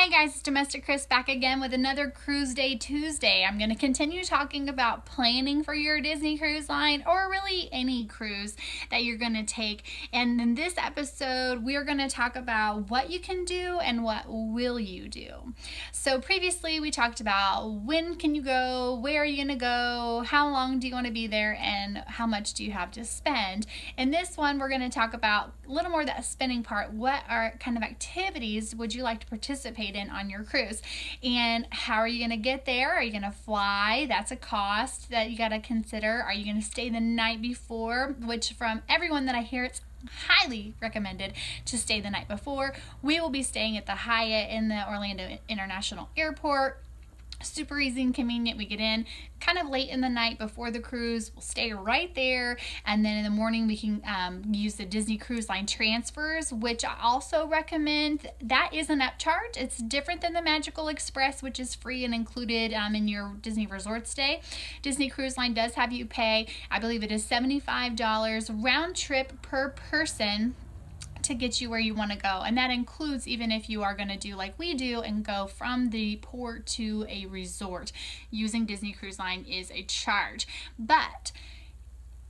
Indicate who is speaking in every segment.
Speaker 1: Hi guys, it's DomesticKrys back again with another Cruise Day Tuesday. I'm going to continue talking about planning for your Disney Cruise Line or really any cruise that you're going to take. And in this episode, we are going to talk about what you can do and what will you do. So previously we talked about when can you go, where are you going to go, how long do you want to be there, and how much do you have to spend. In this one, we're going to talk about a little more of that spending part. What are kind of activities would you like to participate in on your cruise, and how are you going to get there? Are you going to fly? That's a cost that you got to consider. Are you going to stay the night before, which from everyone that I hear, it's highly recommended to stay the night before. We will be staying at the Hyatt in the Orlando International Airport. Super easy and convenient. We get in kind of late in the night before the cruise. We'll stay right there, and then in the morning we can use the Disney Cruise Line transfers, which I also recommend. That is an upcharge. It's different than the Magical Express, which is free and included in your Disney resort stay. Disney Cruise Line does have you pay, I believe it is $75 round trip per person to get you where you want to go, and that includes even if you are going to do like we do and go from the port to a resort. Using Disney Cruise Line is a charge, but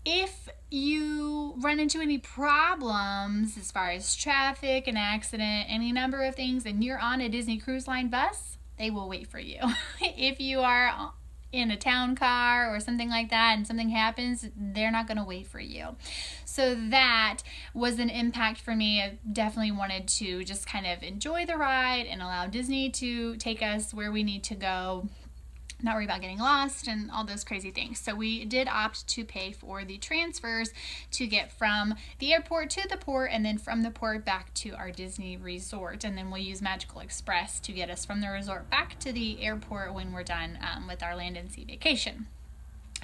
Speaker 1: if you run into any problems as far as traffic, an accident, any number of things, and you're on a Disney Cruise Line bus, they will wait for you. If you are in a town car or something like that and something happens, they're not going to wait for you. So that was an impact for me. I definitely wanted to just kind of enjoy the ride and allow Disney to take us where we need to go, not worry about getting lost and all those crazy things. So we did opt to pay for the transfers to get from the airport to the port, and then from the port back to our Disney resort. And then we'll use Magical Express to get us from the resort back to the airport when we're done with our land and sea vacation.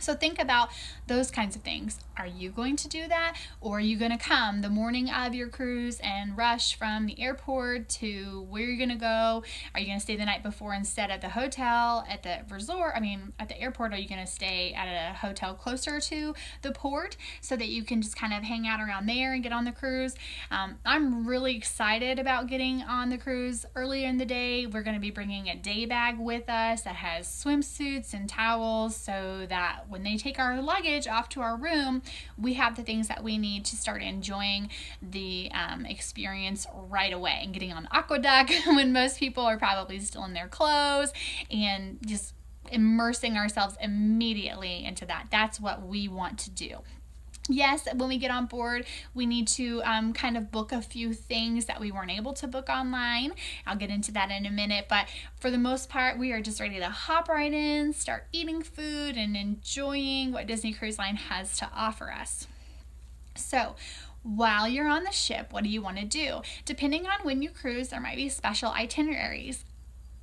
Speaker 1: So think about those kinds of things. Are you going to do that, or are you going to come the morning of your cruise and rush from the airport to where you're going to go? Are you going to stay the night before instead at the hotel at the resort? At the airport, are you going to stay at a hotel closer to the port so that you can just kind of hang out around there and get on the cruise? I'm really excited about getting on the cruise earlier in the day. We're going to be bringing a day bag with us that has swimsuits and towels so that when they take our luggage off to our room, we have the things that we need to start enjoying the experience right away and getting on the aqueduct when most people are probably still in their clothes, and just immersing ourselves immediately into that. That's what we want to do. Yes, when we get on board, we need to kind of book a few things that we weren't able to book online. I'll get into that in a minute, but for the most part, we are just ready to hop right in, start eating food, and enjoying what Disney Cruise Line has to offer us. So, while you're on the ship, what do you want to do? Depending on when you cruise, there might be special itineraries.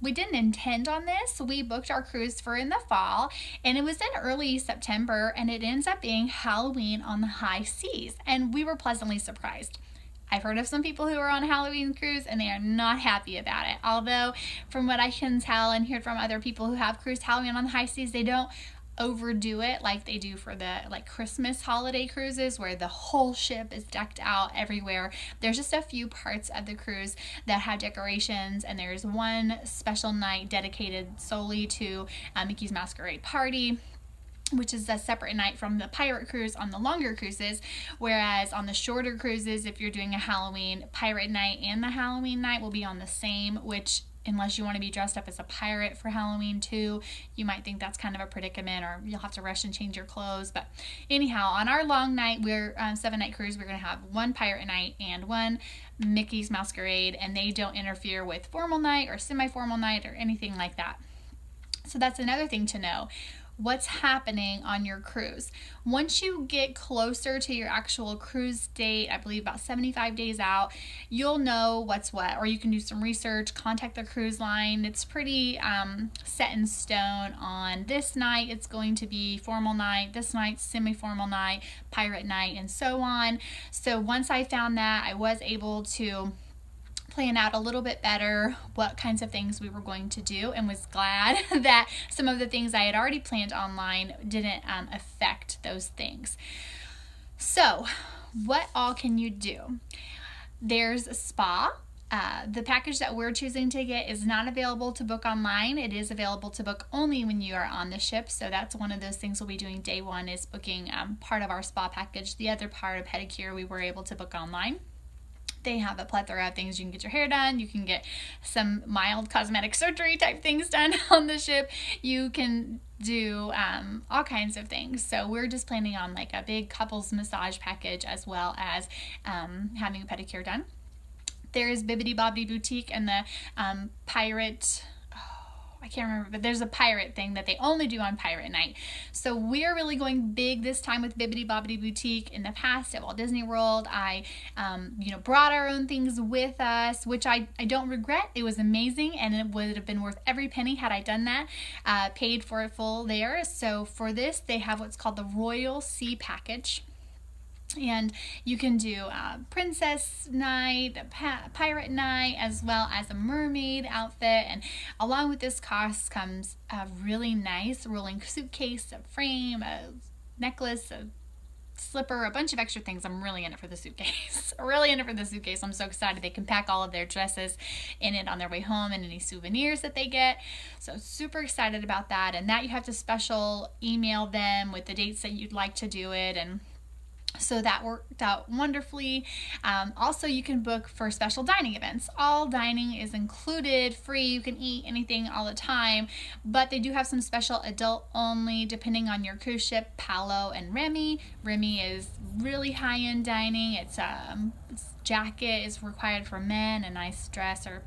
Speaker 1: We didn't intend on this. We booked our cruise for in the fall, and it was in early September, and it ends up being Halloween on the high seas, and we were pleasantly surprised. I've heard of some people who are on a Halloween cruise and they are not happy about it. Although from what I can tell and hear from other people who have cruised Halloween on the high seas, they don't overdo it like they do for the Christmas holiday cruises where the whole ship is decked out everywhere. There's just a few parts of the cruise that have decorations, and there's one special night dedicated solely to Mickey's Masquerade Party, which is a separate night from the pirate cruise on the longer cruises. Whereas on the shorter cruises, if you're doing a Halloween pirate night and the Halloween night will be on the same, which unless you want to be dressed up as a pirate for Halloween too, you might think that's kind of a predicament, or you'll have to rush and change your clothes. But anyhow, on our long night, we're 7-night cruise, we're going to have one pirate night and one Mickey's Masquerade, and they don't interfere with formal night or semi-formal night or anything like that. So that's another thing to know. What's happening on your cruise. Once you get closer to your actual cruise date, I believe about 75 days out, you'll know what's what, or you can do some research, contact the cruise line. It's pretty set in stone on this night it's going to be formal night, this night semi-formal night, pirate night, and so on. So once I found that, I was able to plan out a little bit better what kinds of things we were going to do, and was glad that some of the things I had already planned online didn't affect those things. So what all can you do? There's a spa The package that we're choosing to get is not available to book online. It is available to book only when you are on the ship. So that's one of those things we'll be doing day one, is booking part of our spa package. The other part of pedicure we were able to book online. They have a plethora of things. You can get your hair done. You can get some mild cosmetic surgery type things done on the ship. You can do all kinds of things. So we're just planning on like a big couples massage package, as well as having a pedicure done. There is Bibbidi Bobbidi Boutique and the pirate, I can't remember, but there's a pirate thing that they only do on pirate night. So we're really going big this time with Bibbidi Bobbidi Boutique. In the past at Walt Disney World, I brought our own things with us, which I don't regret. It was amazing, and it would have been worth every penny had I done that. Paid for it full there. So for this, they have what's called the Royal Sea Package. And you can do a princess night, a pirate night, as well as a mermaid outfit. And along with this cost comes a really nice rolling suitcase, a frame, a necklace, a slipper, a bunch of extra things. I'm really in it for the suitcase. I'm so excited. They can pack all of their dresses in it on their way home, and any souvenirs that they get. So super excited about that. And that you have to special email them with the dates that you'd like to do it. And so that worked out wonderfully. Also, you can book for special dining events. All dining is included, free. You can eat anything all the time, but they do have some special adult only, depending on your cruise ship, Palo and Remy. Remy is really high-end dining. It's jacket is required for men, a nice dress or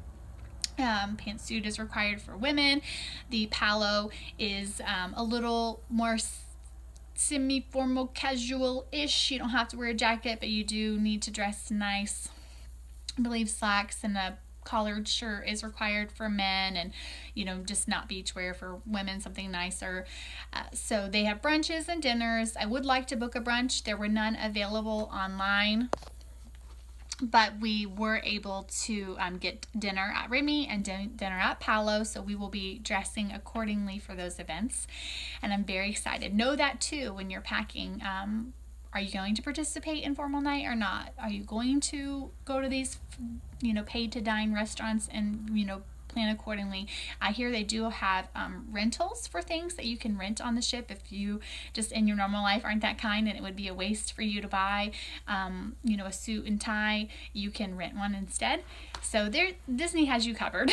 Speaker 1: pantsuit is required for women. The Palo is a little more semi-formal, casual-ish. You don't have to wear a jacket, but you do need to dress nice. I believe slacks and a collared shirt is required for men, and just not beachwear for women, something nicer. So they have brunches and dinners. I would like to book a brunch. There were none available online, but we were able to get dinner at Remy and dinner at Palo, so we will be dressing accordingly for those events, and I'm very excited. Know that too when you're packing. Are you going to participate in formal night or not? Are you going to go to these paid to dine restaurants and plan accordingly? I hear they do have rentals for things that you can rent on the ship if you just in your normal life aren't that kind, and it would be a waste for you to buy a suit and tie. You can rent one instead. So Disney has you covered.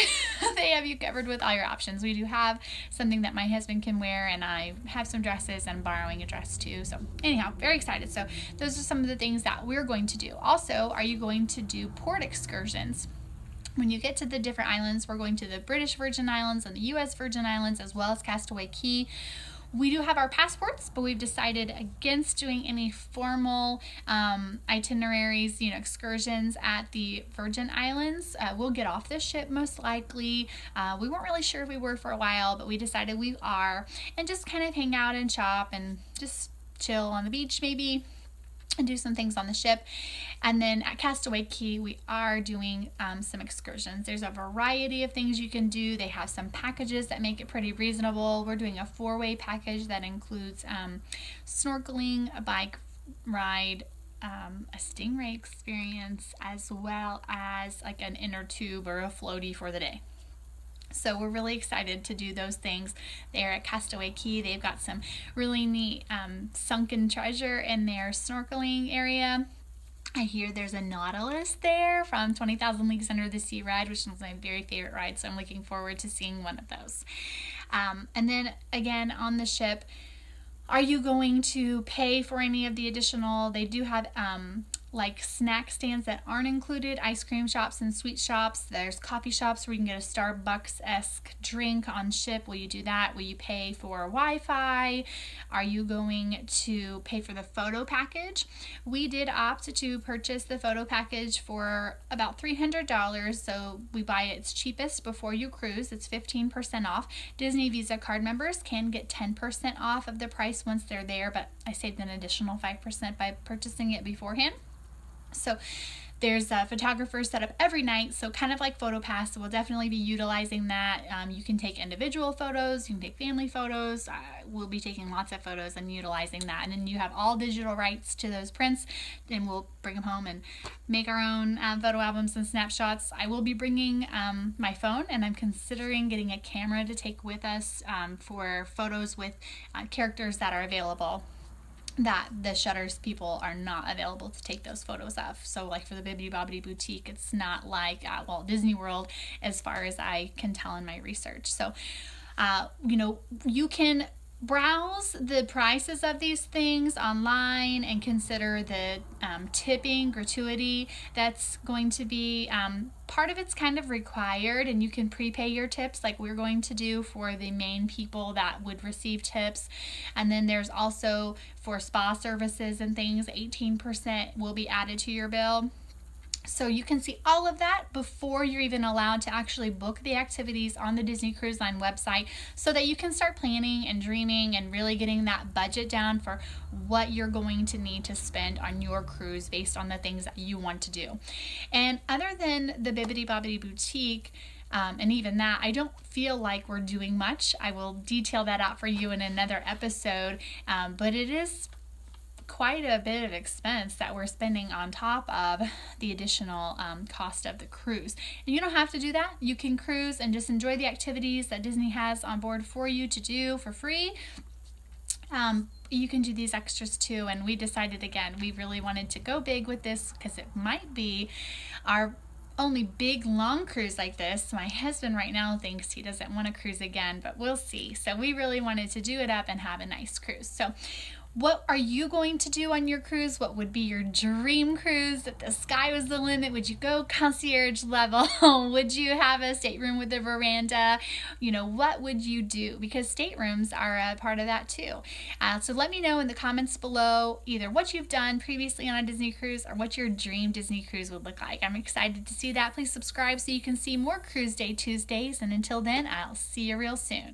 Speaker 1: They have you covered with all your options. We do have something that my husband can wear, and I have some dresses, and I'm borrowing a dress too. So anyhow, very excited. So those are some of the things that we're going to do. Also, are you going to do port excursions? When you get to the different islands, we're going to the British Virgin Islands and the U.S. Virgin Islands, as well as Castaway Cay. We do have our passports, but we've decided against doing any formal itineraries, excursions at the Virgin Islands. We'll get off the ship most likely. We weren't really sure if we were for a while, but we decided we are, and just kind of hang out and shop and just chill on the beach maybe, and do some things on the ship. And then at Castaway Cay, we are doing some excursions. There's a variety of things you can do. They have some packages that make it pretty reasonable. We're doing a 4-way package that includes snorkeling, a bike ride, a stingray experience, as well as like an inner tube or a floaty for the day. So we're really excited to do those things there at Castaway Cay. They've got some really neat sunken treasure in their snorkeling area. I hear there's a Nautilus there from 20,000 Leagues Under the Sea ride, which is my very favorite ride, so I'm looking forward to seeing one of those. And then again on the ship, are you going to pay for any of the additional? They do have like snack stands that aren't included, ice cream shops and sweet shops. There's coffee shops where you can get a Starbucks-esque drink on ship. Will you do that? Will you pay for Wi-Fi? Are you going to pay for the photo package? We did opt to purchase the photo package for about $300, so we buy its cheapest before you cruise. It's 15% off. Disney Visa card members can get 10% off of the price once they're there, but I saved an additional 5% by purchasing it beforehand. So There's a photographer set up every night, so kind of like PhotoPass, so we'll definitely be utilizing that. You can take individual photos, you can take family photos. We'll be taking lots of photos and utilizing that. And then you have all digital rights to those prints, and we'll bring them home and make our own photo albums and snapshots. I will be bringing my phone, and I'm considering getting a camera to take with us for photos with characters that are available that the Shutters people are not available to take those photos of. So like for the Bibbidi Bobbidi Boutique, it's not like Walt Disney World as far as I can tell in my research. So you can browse the prices of these things online and consider the tipping gratuity that's going to be part of it's kind of required, and you can prepay your tips like we're going to do for the main people that would receive tips. And then there's also for spa services and things, 18% will be added to your bill. So you can see all of that before you're even allowed to actually book the activities on the Disney Cruise Line website, so that you can start planning and dreaming and really getting that budget down for what you're going to need to spend on your cruise based on the things that you want to do. And other than the Bibbidi Bobbidi Boutique, and even that, I don't feel like we're doing much. I will detail that out for you in another episode, but it is quite a bit of expense that we're spending on top of the additional cost of the cruise. And you don't have to do that. You can cruise and just enjoy the activities that Disney has on board for you to do for free. You can do these extras too, and we decided again we really wanted to go big with this because it might be our only big long cruise like this. My husband right now thinks he doesn't want to cruise again, but we'll see. So we really wanted to do it up and have a nice cruise. So what are you going to do on your cruise? What would be your dream cruise? If the sky was the limit, would you go concierge level? Would you have a stateroom with a veranda? What would you do? Because staterooms are a part of that too. So let me know in the comments below either what you've done previously on a Disney cruise or what your dream Disney cruise would look like. I'm excited to see that. Please subscribe so you can see more Cruise Day Tuesdays. And until then, I'll see you real soon.